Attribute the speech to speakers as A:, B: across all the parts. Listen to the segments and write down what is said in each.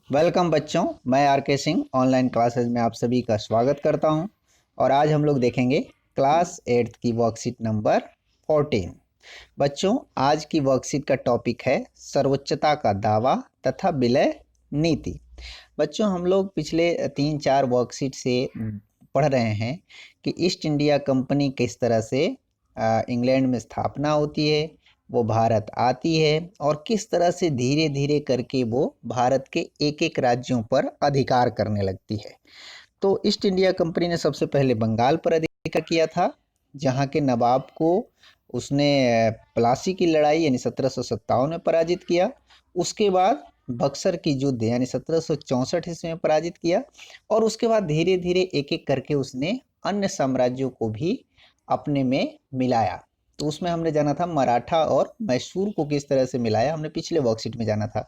A: Welcome बच्चों, मैं are के सिंह ऑनलाइन क्लासेस में आप सभी का स्वागत करता हूं। और आज हम लोग देखेंगे क्लास 8 की वर्कशीट नंबर 14। बच्चों, आज की वर्कशीट का टॉपिक है सर्वोच्चता का दावा तथा विलय नीति। बच्चों, हम लोग पिछले 3-4 वर्कशीट से पढ़ रहे हैं कि ईस्ट इंडिया कंपनी किस तरह से इंग्लैंड में स्थापना होती है, वो भारत आती है और किस तरह से धीरे धीरे करके वो भारत के एक एक राज्यों पर अधिकार करने लगती है। तो ईस्ट इंडिया कंपनी ने सबसे पहले बंगाल पर अधिकार किया था, जहाँ के नवाब को उसने प्लासी की लड़ाई यानी 1757 में पराजित किया। उसके बाद बक्सर की युद्ध यानी 1764 ईस्वी में पराजित किया और उसके बाद धीरे धीरे एक एक करके उसने अन्य साम्राज्यों को भी अपने में मिलाया। तो उसमें हमने जाना था मराठा और मैसूर को किस तरह से मिलाया, हमने पिछले वर्कशीट में जाना था।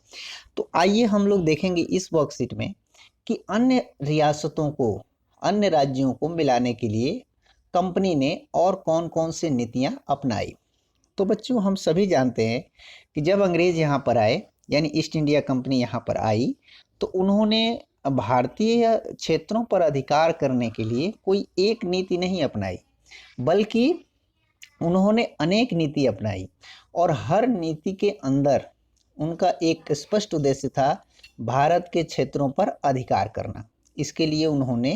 A: तो आइए हम लोग देखेंगे इस वर्कशीट में कि अन्य रियासतों को, अन्य राज्यों को मिलाने के लिए कंपनी ने और कौन कौन से नीतियां अपनाई। तो बच्चों, हम सभी जानते हैं कि जब अंग्रेज यहाँ पर आए यानी ईस्ट इंडिया कंपनी यहाँ पर आई, तो उन्होंने भारतीय क्षेत्रों पर अधिकार करने के लिए कोई एक नीति नहीं अपनाई, बल्कि उन्होंने अनेक नीति अपनाई और हर नीति के अंदर उनका एक स्पष्ट उद्देश्य था भारत के क्षेत्रों पर अधिकार करना। इसके लिए उन्होंने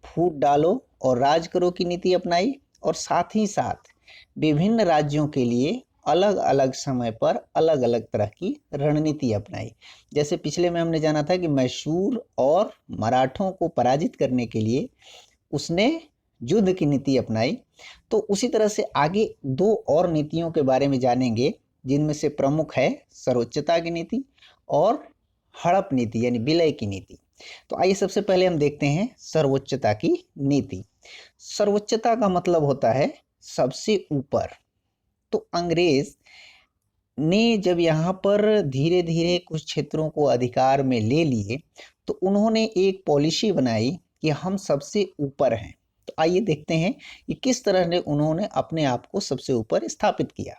A: फूट डालो और राज करो की नीति अपनाई और साथ ही साथ विभिन्न राज्यों के लिए अलग अलग समय पर अलग अलग तरह की रणनीति अपनाई। जैसे पिछले में हमने जाना था कि मैसूर और मराठों को पराजित करने के लिए उसने युद्ध की नीति अपनाई। तो उसी तरह से आगे दो और नीतियों के बारे में जानेंगे, जिनमें से प्रमुख है सर्वोच्चता की नीति और हड़प नीति यानी विलय की नीति। तो आइए सबसे पहले हम देखते हैं सर्वोच्चता की नीति। सर्वोच्चता का मतलब होता है सबसे ऊपर। तो अंग्रेज ने जब यहाँ पर धीरे धीरे कुछ क्षेत्रों को अधिकार में ले लिए, तो उन्होंने एक पॉलिसी बनाई कि हम सबसे ऊपर हैं। तो आइए देखते हैं कि किस तरह ने उन्होंने अपने आप को सबसे ऊपर स्थापित किया।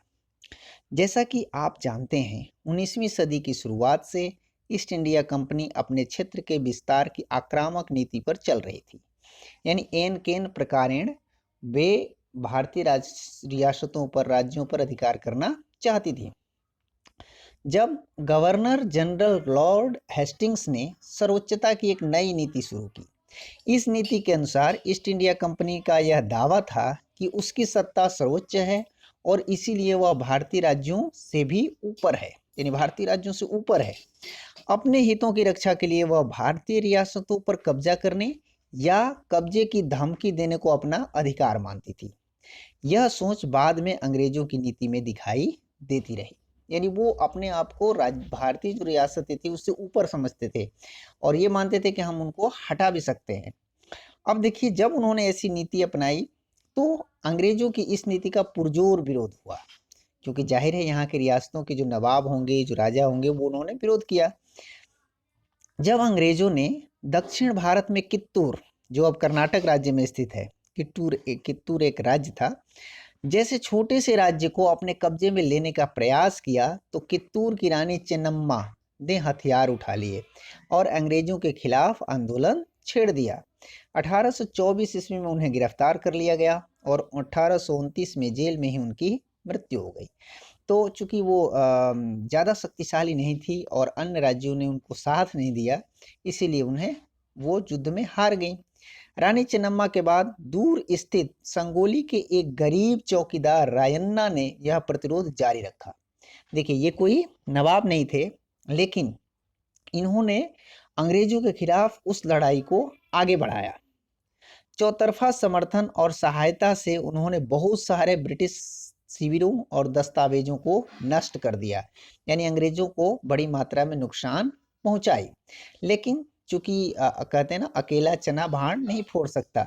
A: जैसा कि आप जानते हैं, 19वीं सदी की शुरुआत से ईस्ट इंडिया कंपनी अपने क्षेत्र के विस्तार की आक्रामक नीति पर चल रही थी। यानी एन केन प्रकारेण वे भारतीय रियासतों पर, राज्यों पर अधिकार करना चाहती थी। जब गवर्नर जनरल लॉर्ड हेस्टिंग्स ने सर्वोच्चता की एक नई नीति शुरू की। इस नीति के अनुसार ईस्ट इंडिया कंपनी का यह दावा था कि उसकी सत्ता सर्वोच्च है और इसीलिए वह भारतीय राज्यों से भी ऊपर है, यानी भारतीय राज्यों से ऊपर है। अपने हितों की रक्षा के लिए वह भारतीय रियासतों पर कब्जा करने या कब्जे की धमकी देने को अपना अधिकार मानती थी। यह सोच बाद में अंग्रेजों की नीति में दिखाई देती रही। यानी वो अपने आप को भारतीय जो रियासतें थी उससे ऊपर समझते थे और ये मानते थे कि हम उनको हटा भी सकते हैं। अब देखिए, जब उन्होंने ऐसी नीति अपनाई तो अंग्रेजों की इस नीति का पुरजोर विरोध हुआ, क्योंकि जाहिर है यहाँ के रियासतों के जो नवाब होंगे, जो राजा होंगे, वो उन्होंने विरोध किया। जब अंग्रेजों ने दक्षिण भारत में कित्तूर, जो अब कर्नाटक राज्य में स्थित है, कित्तूर एक राज्य था, जैसे छोटे से राज्य को अपने कब्जे में लेने का प्रयास किया, तो कित्तूर की रानी चेन्नम्मा ने हथियार उठा लिए और अंग्रेजों के खिलाफ आंदोलन छेड़ दिया। 1824 ईस्वी में उन्हें गिरफ्तार कर लिया गया और 1829 में जेल में ही उनकी मृत्यु हो गई। तो चूंकि वो ज़्यादा शक्तिशाली नहीं थी और अन्य राज्यों ने उनको साथ नहीं दिया, इसीलिए उन्हें वो युद्ध में हार गई। रानी चेन्नम्मा के बाद दूर स्थित संगोली के एक गरीब चौकीदार रायन्ना ने यह प्रतिरोध जारी रखा। देखिए, ये कोई नवाब नहीं थे, लेकिन इन्होंने अंग्रेजों के खिलाफ उस लड़ाई को आगे बढ़ाया। चौतरफा समर्थन और सहायता से उन्होंने बहुत सारे ब्रिटिश शिविरों और दस्तावेजों को नष्ट कर दिया, यानी अंग्रेजों को बड़ी मात्रा में नुकसान पहुंचाई। लेकिन चूंकि कहते हैं ना, अकेला चना भाड़ नहीं फोड़ सकता,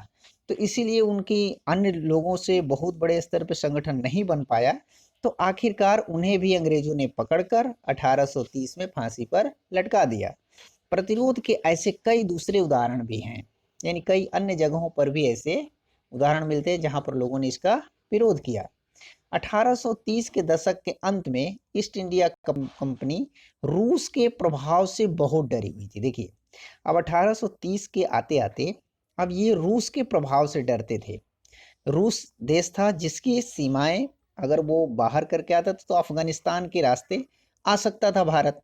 A: तो इसीलिए उनकी अन्य लोगों से बहुत बड़े स्तर पर संगठन नहीं बन पाया। तो आखिरकार उन्हें भी अंग्रेजों ने पकड़कर 1830 में फांसी पर लटका दिया। प्रतिरोध के ऐसे कई दूसरे उदाहरण भी हैं, यानी कई अन्य जगहों पर भी ऐसे उदाहरण मिलते हैं जहां पर लोगों ने इसका विरोध किया। 1830 के दशक के अंत में ईस्ट इंडिया कंपनी रूस के प्रभाव से बहुत डरी हुई थी। देखिए, अब 1830 के आते आते अब ये रूस के प्रभाव से डरते थे। रूस देश था जिसकी सीमाएं अगर वो बाहर करके आता था तो अफगानिस्तान के रास्ते आ सकता था भारत।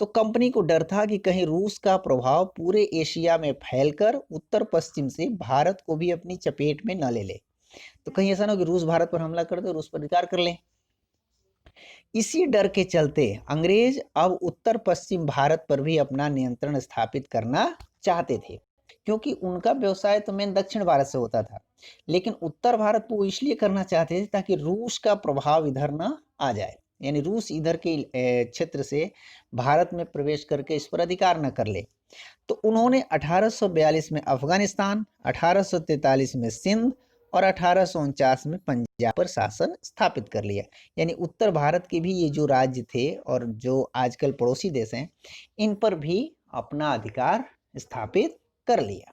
A: तो कंपनी को डर था कि कहीं रूस का प्रभाव पूरे एशिया में फैलकर उत्तर पश्चिम से भारत को भी अपनी चपेट में न ले ले। तो कहीं ऐसा ना हो कि रूस भारत पर हमला कर दे, रूस पर अधिकार कर ले। इसी डर के चलते अंग्रेज अब उत्तर पश्चिम भारत पर भी अपना नियंत्रण स्थापित करना चाहते थे, क्योंकि उनका व्यवसाय तो मेन दक्षिण भारत से होता था, लेकिन उत्तर भारत वो इसलिए करना चाहते थे ताकि रूस का प्रभाव इधर न आ जाए, यानी रूस इधर के क्षेत्र से भारत में प्रवेश करके इस पर अधिकार न कर ले। तो उन्होंने 1842 में अफगानिस्तान, 1843 में सिंध और 1849 में पंजाब पर शासन स्थापित कर लिया। यानी उत्तर भारत के भी ये जो राज्य थे और जो आजकल पड़ोसी देश हैं, इन पर भी अपना अधिकार स्थापित कर लिया।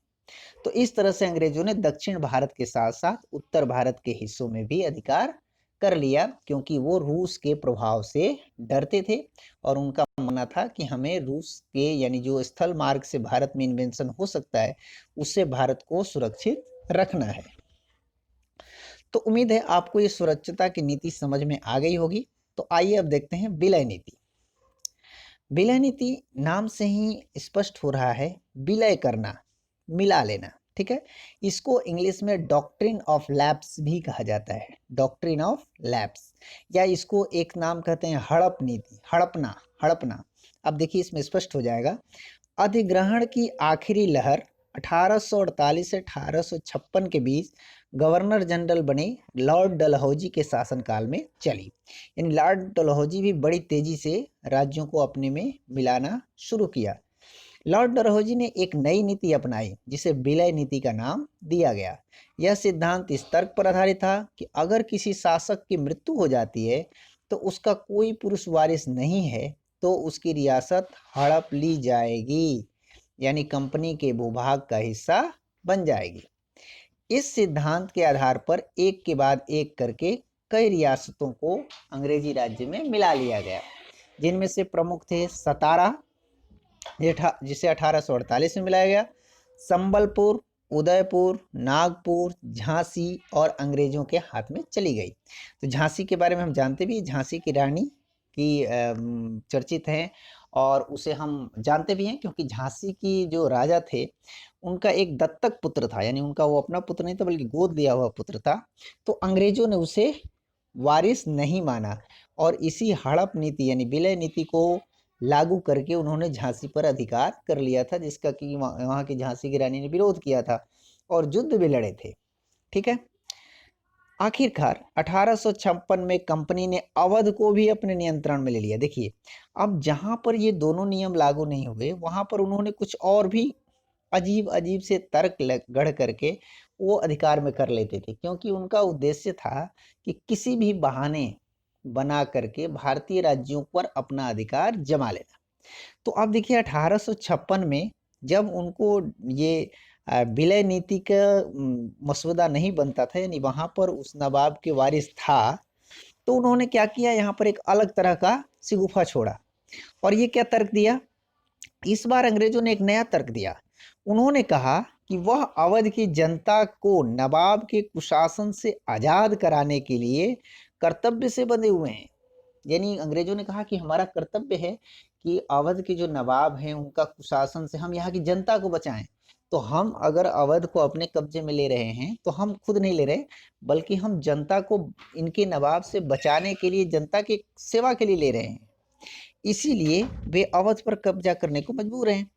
A: तो इस तरह से अंग्रेजों ने दक्षिण भारत के साथ साथ उत्तर भारत के हिस्सों में भी अधिकार कर लिया, क्योंकि वो रूस के प्रभाव से डरते थे और उनका मानना था कि हमें रूस के यानी जो स्थल मार्ग से भारत में इन्वेंशन हो सकता है उससे भारत को सुरक्षित रखना है। तो उम्मीद है आपको ये सुरक्षितता की नीति समझ में आ गई होगी। तो आइए अब देखते हैं विलय नीति। विलय नीति नाम से ही स्पष्ट हो रहा है, विलय करना, मिला लेना। ठीक है, इसको इंग्लिश में डॉक्ट्रिन ऑफ लैप्स भी कहा जाता है, डॉक्ट्रिन ऑफ लैप्स, या इसको एक नाम कहते हैं हड़प नीति, हड़पना, हड़पना। अब देखिए इसमें स्पष्ट हो जाएगा। अधिग्रहण की आखिरी लहर 1848 से 1856 के बीच गवर्नर जनरल बने लॉर्ड डलहौजी के शासनकाल में चली। यानी लॉर्ड डलहौजी भी बड़ी तेजी से राज्यों को अपने में मिलाना शुरू किया। लॉर्ड डलहौजी ने एक नई नीति अपनाई जिसे विलय नीति का नाम दिया गया। यह सिद्धांत इस तर्क पर आधारित था कि अगर किसी शासक की मृत्यु हो जाती है तो उसका कोई पुरुष वारिस नहीं है तो उसकी रियासत हड़प ली जाएगी, यानी कंपनी के भूभाग का हिस्सा बन जाएगी। इस सिद्धांत के आधार पर एक के बाद एक करके कई रियासतों को अंग्रेजी राज्य में मिला लिया गया, जिनमें से प्रमुख थे सतारा जिसे 1848 में मिलाया गया, संबलपुर, उदयपुर, नागपुर, झांसी और अंग्रेजों के हाथ में चली गई। तो झांसी के बारे में हम जानते भी, झांसी की रानी की चर्चित हैं और उसे हम जानते भी हैं क्योंकि झांसी की जो राजा थे उनका एक दत्तक पुत्र था, यानी उनका वो अपना पुत्र नहीं था बल्कि गोद लिया हुआ पुत्र था। तो अंग्रेजों ने उसे वारिस नहीं माना और इसी हड़प नीति यानी विलय नीति को लागू करके उन्होंने झांसी पर अधिकार कर लिया था, जिसका कि वहाँ की झांसी की रानी ने विरोध किया था और युद्ध भी लड़े थे। ठीक है, आखिरकार 1856 में कंपनी ने अवध को भी अपने नियंत्रण में ले लिया। देखिए, अब जहाँ पर ये दोनों नियम लागू नहीं हुए वहाँ पर उन्होंने कुछ और भी अजीब अजीब से तर्क गढ़ करके वो अधिकार में कर लेते थे, क्योंकि उनका उद्देश्य था कि किसी भी बहाने बना करके भारतीय राज्यों पर अपना अधिकार जमा लेना। तो अब देखिए 1856 में जब उनको ये विलय नीति का मसौदा नहीं बनता था, यानी वहां पर उस नवाब के वारिस था, तो उन्होंने क्या किया, यहाँ पर एक अलग तरह का शिगुफा छोड़ा। और ये क्या तर्क दिया, इस बार अंग्रेजों ने एक नया तर्क दिया। उन्होंने कहा कि वह अवध की जनता को नवाब के कुशासन से आजाद कराने के लिए कर्तव्य से बंधे हुए हैं। यानी अंग्रेजों ने कहा कि हमारा कर्तव्य है कि अवध के जो नवाब हैं उनका कुशासन से हम यहाँ की जनता को बचाएं। तो हम अगर अवध को अपने कब्जे में ले रहे हैं तो हम खुद नहीं ले रहे, बल्कि हम जनता को इनके नवाब से बचाने के लिए, जनता की सेवा के लिए ले रहे हैं। इसीलिए वे अवध पर कब्जा करने को मजबूर हैं।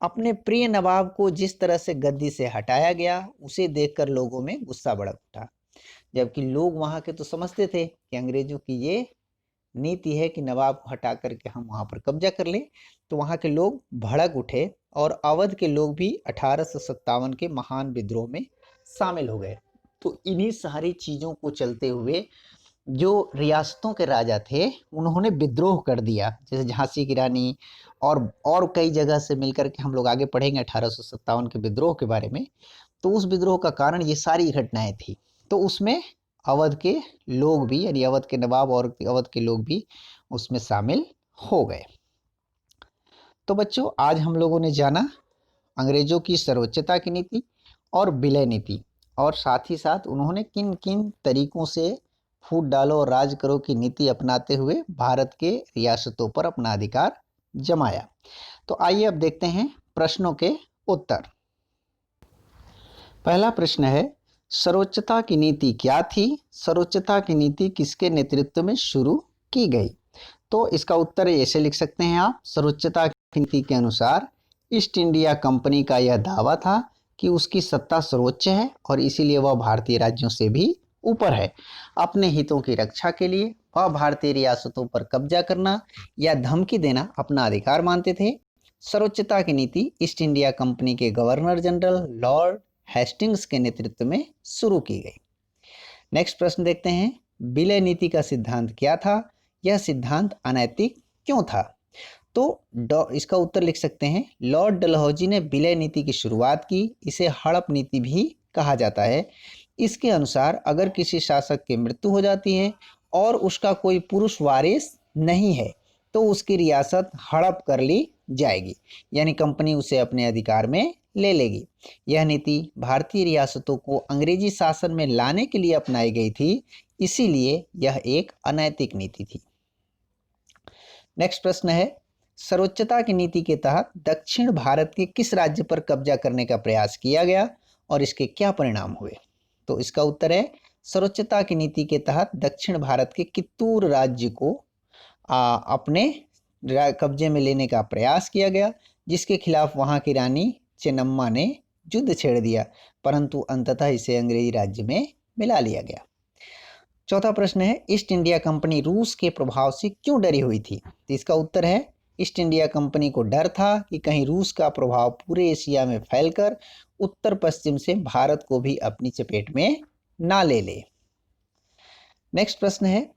A: अपने प्रिय नवाब को जिस तरह से गद्दी से हटाया गया उसे देखकर लोगों में गुस्सा भड़क उठा, जबकि लोग वहां के तो समझते थे कि अंग्रेजों की ये नीति है कि नवाब को हटा करके हम वहां पर कब्जा कर लें। तो वहां के लोग भड़क उठे और अवध के लोग भी 1857 के महान विद्रोह में शामिल हो गए। तो इन्हीं सारी चीजों को चलते हुए जो रियासतों के राजा थे उन्होंने विद्रोह कर दिया, जैसे झांसी की रानी और कई जगह से मिलकर के हम लोग आगे पढ़ेंगे 1857 के विद्रोह के बारे में। तो उस विद्रोह का कारण ये सारी घटनाएं थी। तो उसमें अवध के लोग भी, यानी अवध के नवाब और अवध के लोग भी उसमें शामिल हो गए। तो बच्चों आज हम लोगों ने जाना अंग्रेजों की सर्वोच्चता की नीति और विलय नीति, और साथ ही साथ उन्होंने किन किन तरीकों से फूट डालो और राज करो की नीति अपनाते हुए भारत के रियासतों पर अपना अधिकार जमाया। तो आइए अब देखते हैं प्रश्नों के उत्तर। पहला प्रश्न है, सर्वोच्चता की नीति क्या थी? सर्वोच्चता की नीति किसके नेतृत्व में शुरू की गई? तो इसका उत्तर ऐसे लिख सकते हैं आप, सर्वोच्चता की नीति के अनुसार ईस्ट इंडिया कंपनी का यह दावा था कि उसकी सत्ता सर्वोच्च है और इसीलिए वह भारतीय राज्यों से भी ऊपर है। अपने हितों की रक्षा के लिए वह भारतीय रियासतों पर कब्जा करना या धमकी देना अपना अधिकार मानते थे। सर्वोच्चता की नीति ईस्ट इंडिया कंपनी के गवर्नर जनरल लॉर्ड हेस्टिंग्स के नेतृत्व में शुरू की गई। नेक्स्ट प्रश्न देखते हैं, विलय नीति का सिद्धांत क्या था? यह सिद्धांत अनैतिक क्यों था? तो इसका उत्तर लिख सकते हैं, लॉर्ड डलहौजी ने विलय नीति की शुरुआत की। इसे हड़प नीति भी कहा जाता है। इसके अनुसार अगर किसी शासक की मृत्यु हो जाती है और उसका कोई पुरुष वारिस नहीं है तो उसकी रियासत हड़प कर ली जाएगी, यानी कंपनी उसे अपने अधिकार में ले लेगी। यह नीति भारतीय रियासतों को अंग्रेजी शासन में लाने के लिए अपनाई गई थी, इसीलिए यह एक अनैतिक नीति थी। नेक्स्ट प्रश्न है, सर्वोच्चता की नीति के तहत दक्षिण भारत के किस राज्य पर कब्जा करने का प्रयास किया गया और इसके क्या परिणाम हुए? तो इसका उत्तर है, सर्वोच्चता की नीति के तहत दक्षिण भारत के कित्तूर राज्य को अपने कब्जे में लेने का प्रयास किया गया, जिसके खिलाफ वहां की रानी चेन्नम्मा ने युद्ध छेड़ दिया, परंतु अंततः इसे अंग्रेजी राज्य में मिला लिया गया। चौथा प्रश्न है, ईस्ट इंडिया कंपनी रूस के प्रभाव से क्यों डरी हुई थी? तो इसका उत्तर है, ईस्ट इंडिया कंपनी को डर था कि कहीं रूस का प्रभाव पूरे एशिया में फैलकर उत्तर पश्चिम से भारत को भी अपनी चपेट में ना ले ले। नेक्स्ट प्रश्न है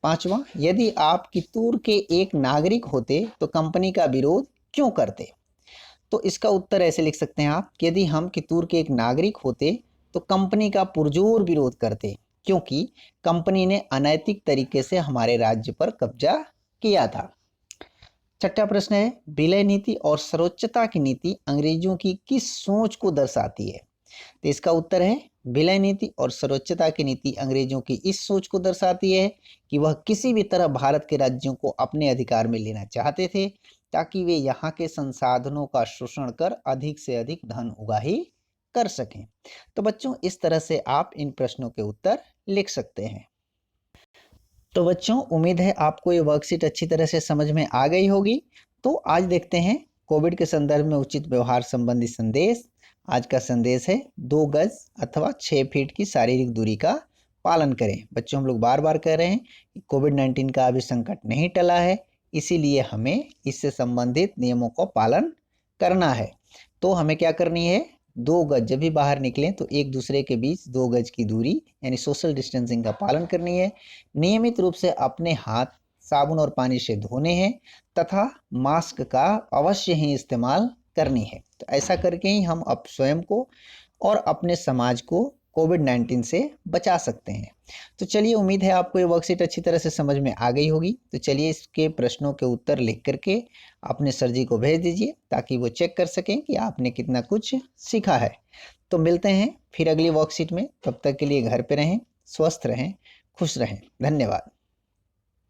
A: पांचवा, यदि आप कित्तूर के एक नागरिक होते तो कंपनी का विरोध क्यों करते? तो इसका उत्तर ऐसे लिख सकते हैं आप, यदि हम कित्तूर के एक नागरिक होते तो कंपनी का पुरजोर विरोध करते, क्योंकि कंपनी ने अनैतिक तरीके से हमारे राज्य पर कब्जा किया था। छठा प्रश्न है, विलय नीति और सर्वोच्चता की नीति अंग्रेजों की किस सोच को दर्शाती है? तो इसका उत्तर है, विलय नीति और सर्वोच्चता की नीति अंग्रेजों की इस सोच को दर्शाती है कि वह किसी भी तरह भारत के राज्यों को अपने अधिकार में लेना चाहते थे, ताकि वे यहाँ के संसाधनों का शोषण कर अधिक से अधिक धन उगाही कर सकें। तो बच्चों इस तरह से आप इन प्रश्नों के उत्तर लिख सकते हैं। तो बच्चों उम्मीद है आपको ये वर्कशीट अच्छी तरह से समझ में आ गई होगी। तो आज देखते हैं कोविड के संदर्भ में उचित व्यवहार संबंधी संदेश। आज का संदेश है 2 गज अथवा 6 फीट की शारीरिक दूरी का पालन करें। बच्चों हम लोग बार बार कह रहे हैं कि कोविड-19 का अभी संकट नहीं टला है, इसीलिए हमें इससे संबंधित नियमों का पालन करना है। तो हमें क्या करनी है, 2 गज, जब भी बाहर निकलें तो एक दूसरे के बीच 2 गज की दूरी यानी सोशल डिस्टेंसिंग का पालन करनी है। नियमित रूप से अपने हाथ साबुन और पानी से धोने हैं तथा मास्क का अवश्य ही इस्तेमाल करनी है। तो ऐसा करके ही हम अब स्वयं को और अपने समाज को कोविड-19 से बचा सकते हैं। तो चलिए उम्मीद है आपको ये वर्कशीट अच्छी तरह से समझ में आ गई होगी। तो चलिए इसके प्रश्नों के उत्तर लिख करके अपने सर जी को भेज दीजिए, ताकि वो चेक कर सकें कि आपने कितना कुछ सीखा है। तो मिलते हैं फिर अगली वर्कशीट में, तब तक के लिए घर पे रहें, स्वस्थ रहें, खुश रहें। धन्यवाद।